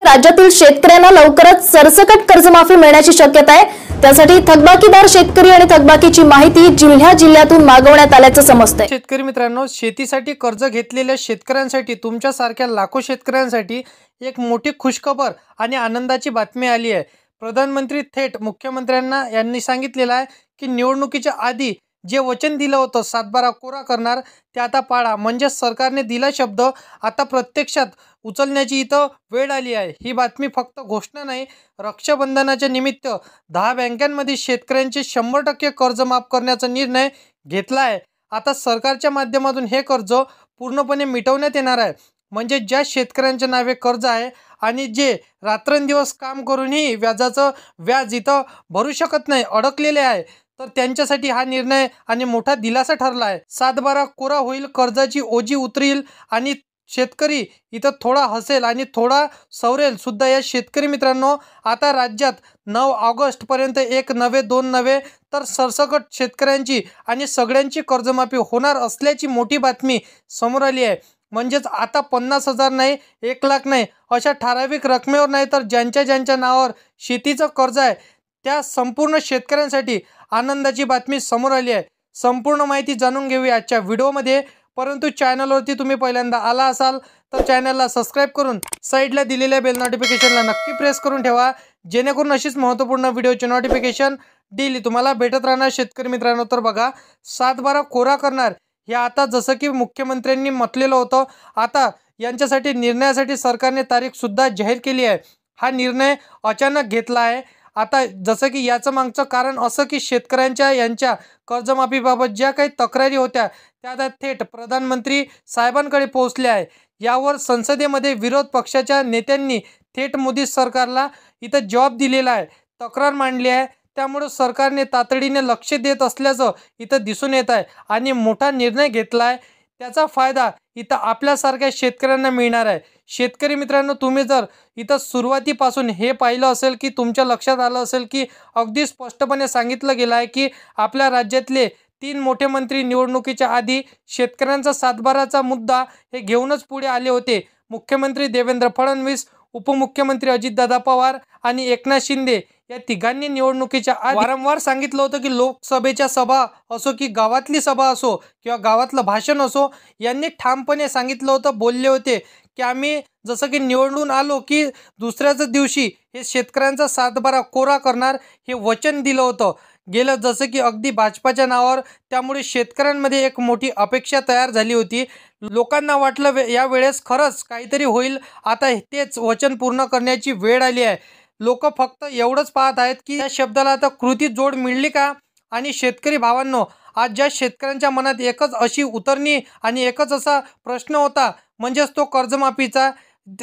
राज्यातील शेतकऱ्यांना लवकरच सरसकट कर्जमाफी मिळण्याची शक्यता आहे। त्यासाठी थकबाकीदार शेतकरी आणि थकबाकीची माहिती जिल्ह्यातून मागवण्यात आल्याचं समजतंय। शेतकरी मित्रांनो, शेतीसाठी कर्ज घेतलेल्या शेतकऱ्यांसाठी तुमच्यासारख्या लाखो शेतकऱ्यांसाठी एक मोठी खुशखबर आणि आनंदाची बातमी आली आहे। प्रधानमंत्री थेट मुख्यमंत्र्यांना यांनी सांगितलेलं आहे की निवडणुकीच्या आधी जे वचन दिलं होतं 7/12 कोरा करणार ते आता पाळा। म्हणजे सरकारने दिला शब्द आता प्रत्यक्षात उचलण्याची इथं वेळ आली आहे। ही बातमी फक्त घोषणा नाही, रक्षाबंधनाच्या निमित्त 10 बँकांमध्ये शेतकऱ्यांचे 100% कर्ज माफ करण्याचा निर्णय घेतला आहे। आता सरकारच्या माध्यमातून हे कर्ज पूर्णपणे मिटवण्यात येणार आहे। म्हणजे ज्या शेतकऱ्यांच्या नावे कर्ज आहे आणि जे रात्रंदिवस काम करूनही व्याजाचं व्याज इथं भरू शकत नाही, अडकलेले आहे, तर त्यांच्यासाठी हा निर्णय आणि मोठा दिलासा ठरला आहे। 7/12 कोरा होईल, कर्जाची ओझी उतरेल आणि शेतकरी इथं थोडा हसेल आणि थोडा सवरेल सुद्धा। या शेतकरी मित्रांनो, आता राज्यात 9 ऑगस्ट पर्यंत एक नव्हे दोन नव्हे तर सरसकट शेतकऱ्यांची आणि सगळ्यांची कर्जमाफी होणार असल्याची मोठी बातमी समोर आली आहे। म्हणजेच आता 50,000 नाही, 1,00,000 नाही, अशा ठराविक रकमेवर नाही तर ज्यांच्या नावावर शेतीचं कर्ज आहे त्या संपूर्ण शेतकऱ्यांसाठी आनंदाची बातमी समोर आली आहे। संपूर्ण माहिती जाणून घेऊया आजच्या व्हिडिओमध्ये। परंतु चॅनलवरती तुम्ही पहिल्यांदा आला असाल तर चॅनलला सबस्क्राईब करून साईडला दिलेल्या बेल नोटिफिकेशनला नक्की प्रेस करून ठेवा, जेणेकरून अशीच महत्त्वपूर्ण व्हिडिओचे नोटिफिकेशन डेली तुम्हाला भेटत राहणार। शेतकरी मित्रांनो, तर बघा, 7/12 कोरा करणार हे आता जसं की मुख्यमंत्र्यांनी म्हटलेलं होतं, आता यांच्यासाठी निर्णयासाठी सरकारने तारीख सुद्धा जाहीर केली आहे। हा निर्णय अचानक घेतला आहे। आता जसं की याचं मागचं कारण असं की शेतकऱ्यांच्या यांच्या कर्जमाफीबाबत ज्या काही तक्रारी होत्या त्या आता थेट प्रधानमंत्री साहेबांकडे पोहोचल्या आहे। यावर संसदेमध्ये विरोध पक्षाच्या नेत्यांनी थेट मोदी सरकारला इथं जवाब दिलेला आहे, तक्रार मांडली आहे। त्यामुळे सरकारने तातडीने लक्ष देत असल्याचं इथं दिसून येत आहे आणि मोठा निर्णय घेतला आहे। त्याचा फायदा इथं आपल्यासारख्या शेतकऱ्यांना मिळणार आहे। शेतकरी मित्रांनो, तुम्ही जर इथं सुरुवातीपासून हे पाहिलं असेल की तुमच्या लक्षात आलं असेल की अगदी स्पष्टपणे सांगितलं गेलं आहे की आपल्या राज्यातले 3 मोठे मंत्री निवडणुकीच्या आधी शेतकऱ्यांचा 7/12चा मुद्दा हे घेऊनच पुढे आले होते। मुख्यमंत्री देवेंद्र फडणवीस, उपमुख्यमंत्री अजितदादा पवार आणि एकनाथ शिंदे या तिघांनी निवडणुकीच्या आधी वारंवार सांगितलं होतं की लोकसभेच्या सभा असो की गावातली सभा असो किंवा गावातलं भाषण असो, यांनी ठामपणे सांगितलं होतं, बोलले होते की आम्ही जसं की निवडून आलो की दुसऱ्याच दिवशी हे शेतकऱ्यांचा 7/12 कोरा करणार हे वचन दिलं होतं गेलं, जसं की अगदी भाजपाच्या नावावर। त्यामुळे शेतकऱ्यांमध्ये एक मोठी अपेक्षा तयार झाली होती। लोकांना वाटलं या वेळेस खरंच काहीतरी होईल, आता तेच वचन पूर्ण करण्याची वेळ आली आहे। लोक फक्त एवढंच पाहत आहेत की या शब्दाला आता कृती जोड मिळली का। आणि शेतकरी भावांनो, आज ज्या शेतकऱ्यांच्या मनात एकच अशी उतरणी आणि एकच असा प्रश्न होता, म्हणजेच तो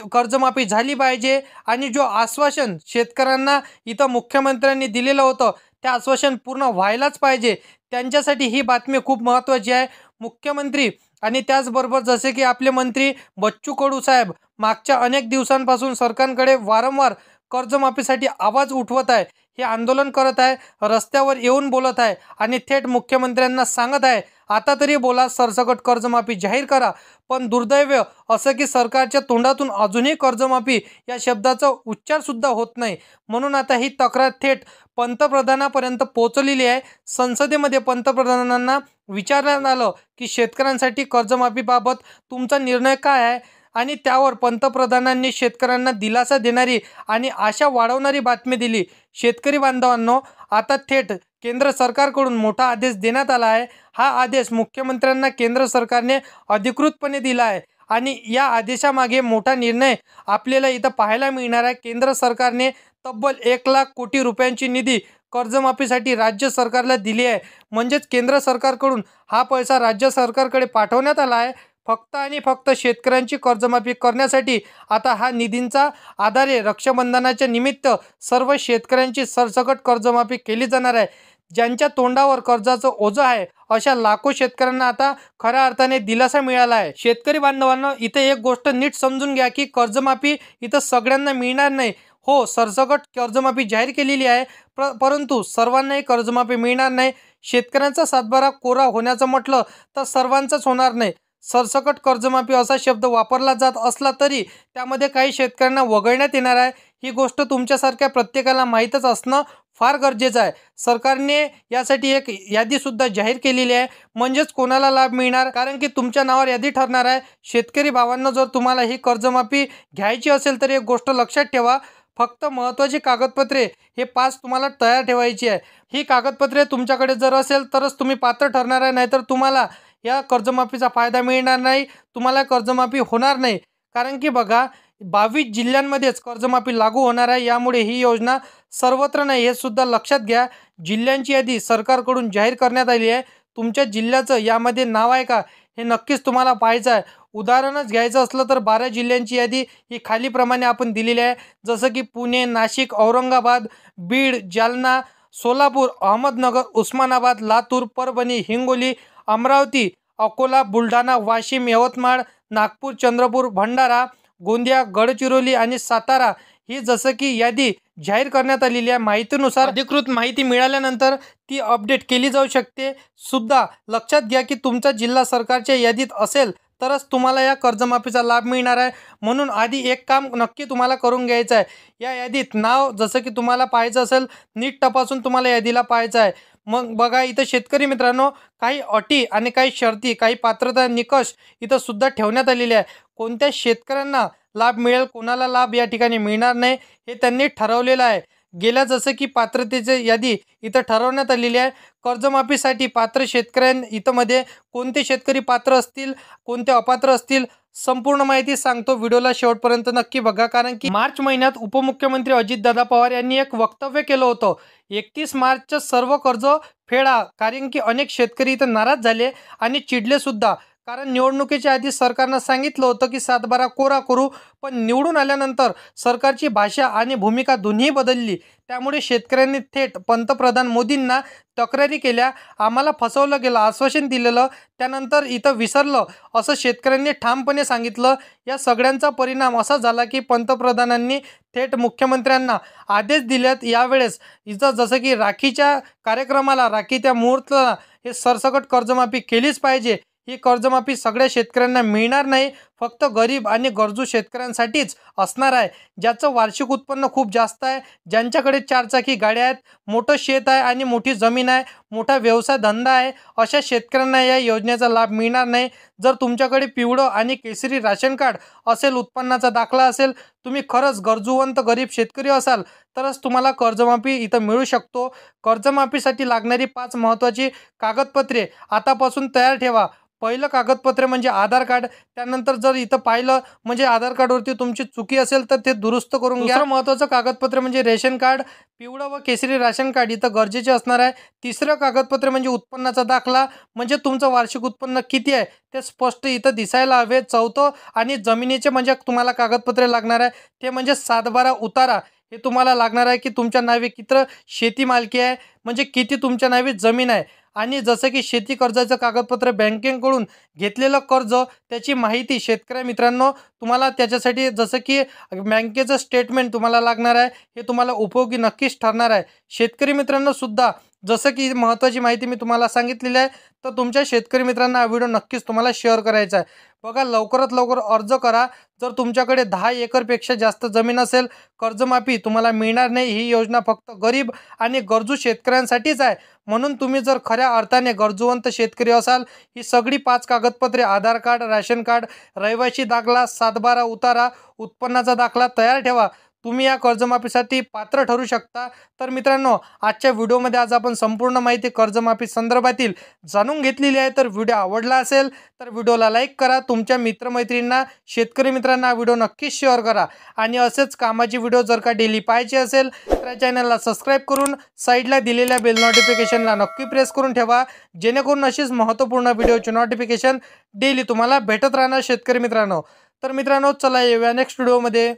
कर्जमाफी झाली पाहिजे आणि जो आश्वासन शेतकऱ्यांना इथं मुख्यमंत्र्यांनी दिलेलं होतं ते आश्वासन पूर्ण व्हायलाच पाहिजे, त्यांच्यासाठी ही बातमी खूप महत्त्वाची आहे। मुख्यमंत्री आणि त्याचबरोबर जसे की आपले मंत्री बच्चू कडू साहेब मागच्या अनेक दिवसांपासून सरकारकडे वारंवार कर्जमाफीसाठी आवाज उठवत आहे, हे आंदोलन करत आहे, रस्त्यावर येऊन बोलत आहे आणि थेट मुख्यमंत्र्यांना सांगत आहे, आता तरी बोला, सरसकट कर्जमाफी जाहीर करा। पण दुर्दैव असं की सरकारच्या तोंडातून अजूनही कर्जमाफी या शब्दाचा उच्चार सुद्धा होत नाही। म्हणून आता ही तक्रार थेट पंतप्रधानांपर्यंत पोहोचलेली आहे। संसदेमध्ये पंतप्रधानांना विचारण्यात आलं की शेतकऱ्यांसाठी कर्जमाफीबाबत तुमचा निर्णय काय आहे, आणि त्यावर पंतप्रधानांनी शेतकऱ्यांना दिलासा देणारी आणि आशा वाढवणारी बातमी दिली। शेतकरी बांधवांनो, आता थेट केंद्र सरकारकडून मोठा आदेश देण्यात आला आहे। हा आदेश मुख्यमंत्र्यांना केंद्र सरकारने अधिकृतपणे दिला आहे आणि या आदेशामागे मोठा निर्णय आपल्याला इथं पाहायला मिळणार आहे। केंद्र सरकारने तब्बल 1,00,000 कोटी रुपयांची निधी कर्जमाफीसाठी राज्य सरकारला दिली आहे। म्हणजेच केंद्र सरकारकडून हा पैसा राज्य सरकारकडे पाठवण्यात आला आहे फक्त आणि फक्त शेतकऱ्यांची कर्जमाफी करण्यासाठी। आता हा निधींचा आधारे रक्षाबंधनाच्या निमित्त सर्व शेतकऱ्यांची सरसकट कर्जमाफी केली जाणार आहे। ज्यांच्या तोंडावर कर्जाचं ओझं आहे अशा लाखो शेतकऱ्यांना आता खऱ्या अर्थाने दिलासा मिळाला आहे। शेतकरी बांधवांनो, इथे एक गोष्ट नीट समजून घ्या की कर्जमाफी इथं सगळ्यांना मिळणार नाही। हो, सरसकट कर्जमाफी जाहीर केलेली आहे, परंतु सर्वांनाही कर्जमाफी मिळणार नाही। शेतकऱ्यांचा 7/12 कोरा होण्याचं म्हटलं तर सर्वांचंच होणार नाही। सरसकट कर्जमाफी असा शब्द वापरला जात असला तरी त्यामध्ये काही शेतकऱ्यांना वगळण्यात येणार आहे, ही गोष्ट तुमच्यासारख्या प्रत्येकाला माहीतच असणं फार गरजेचं आहे. सरकारने यासाठी एक यादीसुद्धा जाहीर केलेली आहे, म्हणजेच कोणाला लाभ मिळणार, कारण की तुमच्या नावावर यादी ठरणार आहे. शेतकरी भावांनो, जर तुम्हाला ही कर्जमाफी घ्यायची असेल तर एक गोष्ट लक्षात ठेवा, फक्त महत्त्वाची कागदपत्रे हे 5 तुम्हाला तयार ठेवायची आहे. ही कागदपत्रे तुमच्याकडे जर असेल तरच तुम्ही पात्र ठरणार आहे, नाहीतर तुम्हाला या कर्जमाफीचा फायदा मिळणार नाही, तुम्हाला कर्जमाफी होणार नाही. कारण की बघा, 22 जिल्ह्यांमध्येच कर्जमाफी लागू होणार आहे. यामुळे ही योजना सर्वत्र नाही हे सुद्धा लक्षात घ्या. जिल्ह्यांची यादी सरकारकडून जाहीर करण्यात आली आहे. तुमच्या जिल्ह्याचं यामध्ये नाव आहे का हे नक्कीच तुम्हाला पाहायचं आहे. उदाहरणच घ्यायचं असलं तर 12 जिल्ह्यांची यादी ही खालीप्रमाणे आपण दिलेली आहे. जसं की पुणे, नाशिक, औरंगाबाद, बीड, जालना, सोलापूर, अहमदनगर, उस्मानाबाद, लातूर, परभणी, हिंगोली, अमरावती, अकोला, बुलढाणा, वाशिम, यवतमाळ, नागपूर, चंद्रपूर, भंडारा, गोंदिया, गडचिरोली आणि सातारा ही जसं की यादी जाहीर करण्यात आलेली आहे. माहितीनुसार अधिकृत माहिती मिळाल्यानंतर ती अपडेट केली जाऊ शकते. सुद्धा लक्षात घ्या की तुमचा जिल्हा सरकारच्या यादीत असेल तरच तुम्हाला या कर्जमाफीचा लाभ मिळणार आहे. म्हणून आधी एक काम नक्की तुम्हाला करून घ्यायचं आहे. या यादीत नाव जसं की तुम्हाला पाहायचं असेल, नीट तपासून तुम्हाला यादीला पाहायचं आहे. मग बघा, इथं शेतकरी मित्रांनो, काही अटी आणि काही शर्ती, काही पात्रता निकष इथं सुद्धा ठेवण्यात आलेले आहे. कोणत्या शेतकऱ्यांना लाभ मिळेल, कोणाला लाभ या ठिकाणी मिळणार नाही हे त्यांनी ठरवलेलं आहे. गेल्या जसं की पात्रतेची यादी इथं ठरवण्यात आलेली आहे. कर्जमाफीसाठी पात्र शेतकऱ्यां इथं मध्ये कोणते शेतकरी पात्र असतील, कोणते अपात्र असतील, संपूर्ण माहिती सांगतो. व्हिडिओला शेवटपर्यंत नक्की बघा, कारण की मार्च महिन्यात उपमुख्यमंत्री अजितदादा पवार यांनी एक वक्तव्य केलं होतं. 31 मार्चचं सर्व कर्ज फेडा, कारण की अनेक शेतकरी इथं नाराज झाले आणि चिडले सुद्धा. कारण निवडणुकीच्या आधी सरकारनं सांगितलं होतं की 7/12 कोरा करू, पण निवडून आल्यानंतर सरकारची भाषा आणि भूमिका दोन्ही बदलली. त्यामुळे शेतकऱ्यांनी थेट पंतप्रधान मोदींना तक्रारी केल्या. आम्हाला फसवलं गेलं, आश्वासन दिलेलं त्यानंतर इथं विसरलं, असं शेतकऱ्यांनी ठामपणे सांगितलं. या सगळ्यांचा परिणाम असा झाला की पंतप्रधानांनी थेट मुख्यमंत्र्यांना आदेश दिलेत. यावेळेस इथं जसं की राखीच्या कार्यक्रमाला, राखीच्या मुहूर्ताला हे सरसकट कर्जमाफी केलीच पाहिजे. ही कर्जमाफी सगळ्या शेतकऱ्यांना मिळणार नाही, फक्त गरीब आणि गरजू शेतकऱ्यांसाठीच असणार आहे. ज्याचं वार्षिक उत्पन्न खूप जास्त आहे, ज्यांच्याकडे 4 चाकी गाड्या आहेत, मोठं शेत आहे आणि मोठी जमीन आहे, मोठा व्यवसाय धंदा आहे, अशा शेतकऱ्यांना या योजनेचा लाभ मिळणार नाही. जर तुमच्याकडे पिवळं आणि केसरी राशन कार्ड असेल, उत्पन्नाचा दाखला असेल, तुम्ही खरंच गरजूवंत गरीब शेतकरी असाल तरच तुम्हाला कर्जमाफी इथं मिळू शकतो. कर्जमाफीसाठी लागणारी 5 महत्त्वाची कागदपत्रे आतापासून तयार ठेवा. पहिलं कागदपत्र म्हणजे आधार कार्ड. त्यानंतर जर इथं पाहिलं म्हणजे आधार कार्डवरती तुमची चुकी असेल तर ते दुरुस्त करून घ्या. दुसरं महत्त्वाचं कागदपत्र म्हणजे रेशन कार्ड. पिवळं व केसरी राशन कार्ड इथं गरजेचे असणार आहे. तिसरं कागदपत्र म्हणजे उत्पन्नाचा दाखला, म्हणजे तुमचं वार्षिक उत्पन्न किती आहे ते स्पष्ट इथं दिसायला हवे. चौथं आणि जमिनीचे म्हणजे तुम्हाला कागदपत्रे लागणार आहे ते म्हणजे 7/12 उतारा. हे तुम्हाला लागणार आहे की तुमच्या नावे किती शेती मालकी आहे, म्हणजे किती तुमच्या नावे जमीन आहे. आणि जसं की शेती कर्जाचं कागदपत्र, बँकेकडून घेतलेलं कर्ज, त्याची माहिती शेतकरी मित्रांनो तुम्हाला त्याच्यासाठी जसं की बँकेचं स्टेटमेंट तुम्हाला लागणार आहे. हे तुम्हाला उपयोगी नक्कीच ठरणार आहे. शेतकरी मित्रांनो सुद्धा जसं की महत्त्वाची माहिती मी तुम्हाला सांगितलेली आहे, तर तुमच्या शेतकरी मित्रांना हा व्हिडिओ नक्कीच तुम्हाला शेअर करायचा आहे. बघा, लवकरात लवकर अर्ज करा. जर तुमच्याकडे 10 एकरपेक्षा जास्त जमीन असेल, कर्जमाफी तुम्हाला मिळणार नाही. ही योजना फक्त गरीब आणि गरजू शेतकऱ्यांसाठीच आहे. म्हणून तुम्ही जर खऱ्या अर्थाने गरजूवंत शेतकरी असाल, ही सगळी 5 कागदपत्रे, आधार कार्ड, राशन कार्ड, रहिवासी दाखला, 7/12 उतारा, उत्पन्नाचा दाखला तयार ठेवा. तुम्ही या कर्जमाफीसाठी पात्र ठरू शकता. तर मित्रांनो, आजच्या व्हिडिओमध्ये आज आपण संपूर्ण माहिती कर्जमाफी संदर्भातील जाणून घेतलेली आहे. तर व्हिडिओ आवडला असेल तर व्हिडिओला लाईक करा. तुमच्या मित्रमैत्रिणींना, शेतकरी मित्रांना हा व्हिडिओ नक्कीच शेअर करा. आणि असेच कामाची व्हिडिओ जर का डेली पाहायचे असेल तर या चॅनलला सबस्क्राईब करून साईडला दिलेल्या बेल नोटिफिकेशनला नक्की प्रेस करून ठेवा, जेणेकरून अशीच महत्त्वपूर्ण व्हिडिओची नोटिफिकेशन डेली तुम्हाला भेटत राहणार शेतकरी मित्रांनो. तर मित्रांनो, चला येऊया नेक्स्ट व्हिडिओमध्ये.